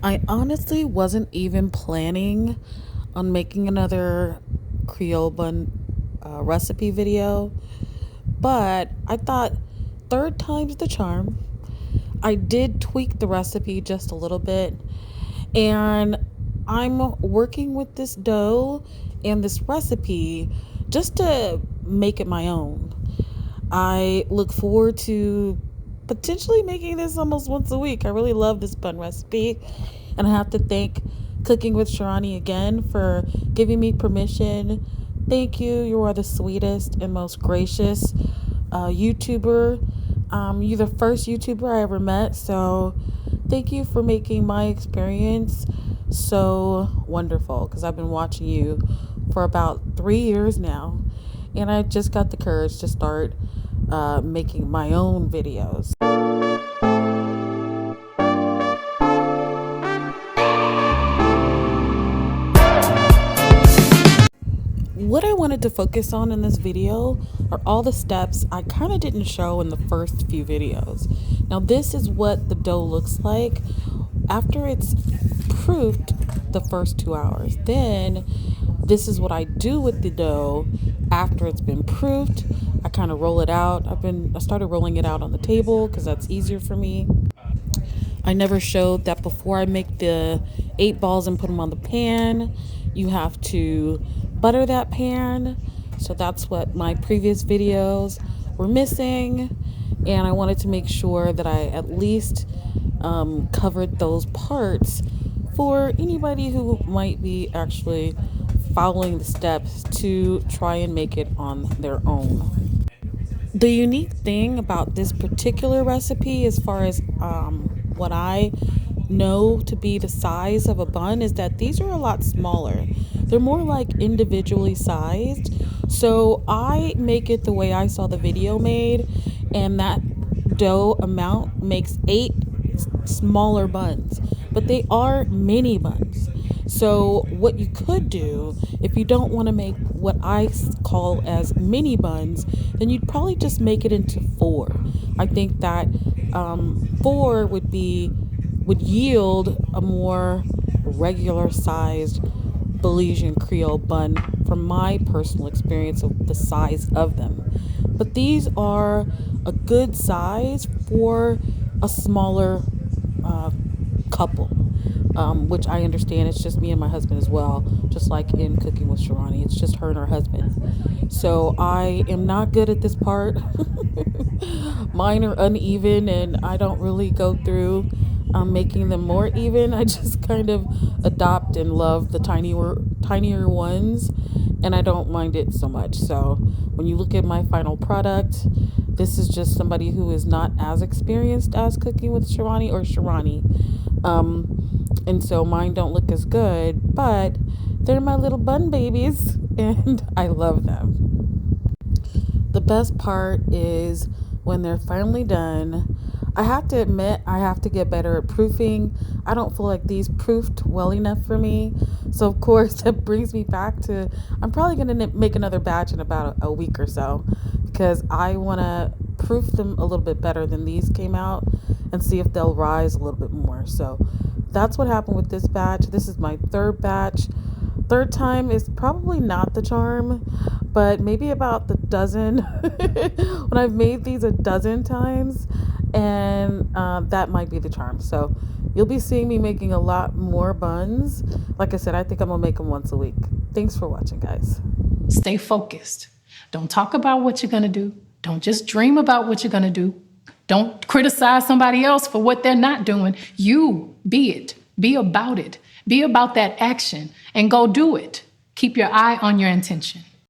I honestly wasn't even planning on making another Creole bun recipe video, but I thought third time's the charm. I did tweak the recipe just a little bit, and I'm working with this dough and this recipe just to make it my own. I look forward to potentially making this almost once a week. I really love this bun recipe, and I have to thank Cooking with Sharani again for giving me permission. Thank you. You are the sweetest and most gracious YouTuber. You're the first YouTuber I ever met, so thank you for making my experience so wonderful, because I've been watching you for about 3 years now, and I just got the courage to start making my own videos. What I wanted to focus on in this video are all the steps I kind of didn't show in the first few videos. Now this is what the dough looks like after it's proofed the first 2 hours. Then this is what I do with the dough after it's been proofed. I kind of roll it out. I started rolling it out on the table because that's easier for me. I never showed that before I make the 8 balls and put them on the pan, you have to butter that pan. So that's what my previous videos were missing. And I wanted to make sure that I at least covered those parts for anybody who might be actually following the steps to try and make it on their own. The unique thing about this particular recipe, as far as what I know to be the size of a bun, is that these are a lot smaller. They're more like individually sized. So I make it the way I saw the video made, and that dough amount makes 8 smaller buns, but they are mini buns. So what you could do, if you don't want to make what I call as mini buns, then you'd probably just make it into 4. I think that 4 would yield a more regular sized Belizean Creole bun from my personal experience of the size of them. But these are a good size for a smaller couple. Which I understand it's just me and my husband as well, just like in Cooking with Sharani. It's just her and her husband. So I am not good at this part. Mine are uneven, and I don't really go through making them more even. I just kind of adopt and love the tinier ones, and I don't mind it so much. So when you look at my final product, this is just somebody who is not as experienced as Cooking with Sharani or Sharani. And so mine don't look as good, but they're my little bun babies, and I love them. The best part is when they're finally done. I have to admit, I have to get better at proofing. I don't feel like these proofed well enough for me. So of course that brings me back to, I'm probably going to make another batch in about a week or so, because I want to proof them a little bit better than these came out and see if they'll rise a little bit more. So that's what happened with this batch. This is my 3rd batch. 3rd time is probably not the charm, but maybe about the dozen when I've made these a dozen times, and that might be the charm. So you'll be seeing me making a lot more buns. Like I said, I think I'm gonna make them once a week. Thanks for watching, guys. Stay focused. Don't talk about what you're gonna do. Don't just dream about what you're gonna do. Don't criticize somebody else for what they're not doing. You be it. Be about it. Be about that action and go do it. Keep your eye on your intention.